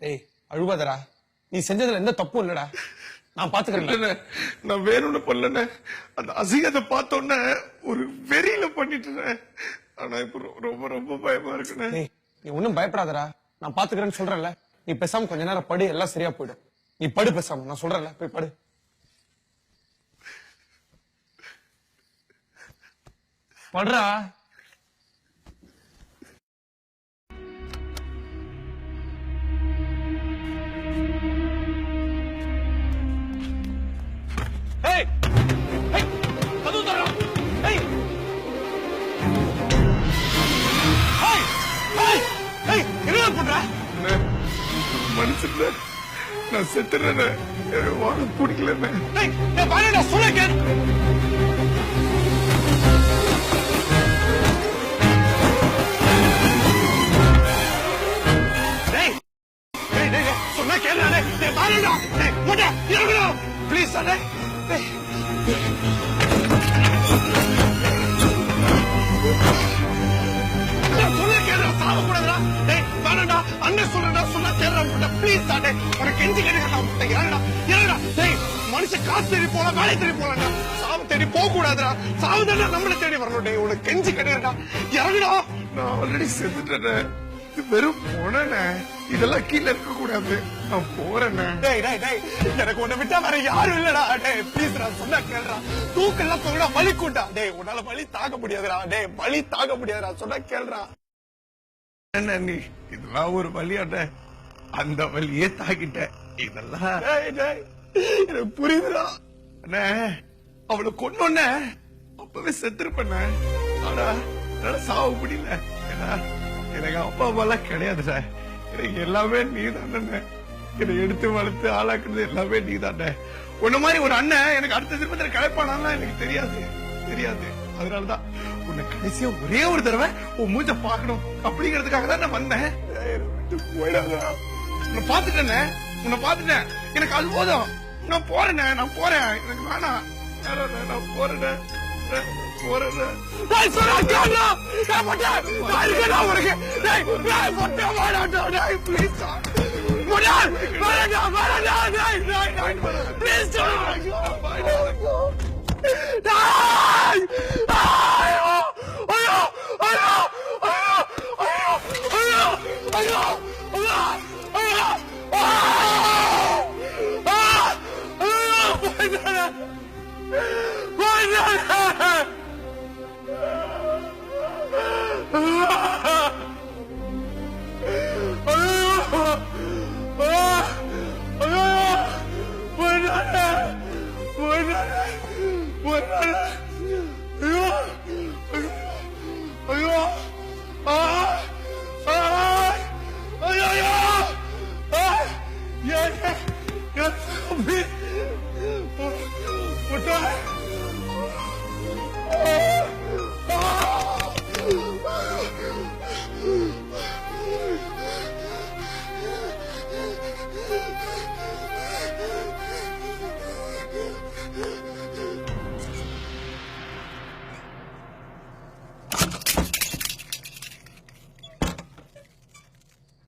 ஏய் அழுவாதடா, நீ செஞ்சதுல எந்த தப்பும் இல்லடா, நான் பாத்துக்கிறேன். நான் வேணும்னு பண்ணல, அந்த அசிங்கத்தை பார்த்தோன்னே ஒரு வெறியில பண்ணிட்டேன். ஆனா இப்ப ரொம்ப ரொம்ப பயமா இருக்குண்ணே. நீ ஒன்னும் பயப்படாதடா, நான் பாத்துக்கிறேன்னு சொல்றேன்ல. நீ பேசாம கொஞ்ச நேரம் படு, எல்லாம் சரியா போயிடும். நீ படு பேசாம, நான் சொல்றேன்ல, போய் படு. படுறா. மனுஷன்ல நான் செத்துறேன், வாழ பிடிக்கல. சொல்ல சொன்னா கேள்றானே, பிளீஸ் அண்ணே. மனுஷன் காசு தேடி போல, வேலை தேடி போலடா, சாவு தேடி போக கூடாதுடா. சாவு தானே நம்மளை தேடி வரணும். உனக்கு கெஞ்சி கிடையாதுடா, இறங்குடா. நான் ஆல்ரெடி செத்துட்டேன், இது வெறும் போனே, இதெல்லாம் கீழே இருக்க கூடாது, நான் போறேன். எனக்கு உன்னை விட்டா வேற யாரும் இல்லடா. டேய் ப்ளீஸ் நான் சொன்னா கேளுடா. தூக்கெல்லாம் போகடா, வலி கூட்டா. டேய் உன்னால வலி தாங்க முடியாதுடா. டேய் வலி தாங்க முடியாதுடா, சொன்னா கேளுடா. என்ன நீ இதெல்லாம் ஒரு வழியாட்ட, அந்த வழியே தாக்கிட்ட. இதெல்லாம் எனக்கு புரியுதுடா. அண்ணே அவளை கொன்னோன்ன அப்பவே செத்துருப்பண்ண. ஆனா என்னால சாவ முடியல. ஏன்னா எனக்கு அப்பா அம்மா எல்லாம் கிடையாது சார். எனக்கு எல்லாமே நீ தானே, என்னை எடுத்து வளர்த்து ஆளாக்குறது எல்லாமே நீ தானே. உன்ன மாதிரி ஒரு அண்ணன் எனக்கு அடுத்த திருப்பத்தில் கலைப்பானாலாம் எனக்கு தெரியாது தெரியாது. அதனாலதான் உன்னை கடைசியா ஒரே ஒரு தடவை உன் மூஞ்ச பாக்கணும் அப்படிங்கறதுக்காக தான் நான் வந்தேன். உன்னை பாத்துட்டேன்னு, உன்னை பாத்துட்டேன், எனக்கு அது போதும். நான் போறேன், நான் போறேன், எனக்கு வேணாம், நான் போறேன் போறேன்.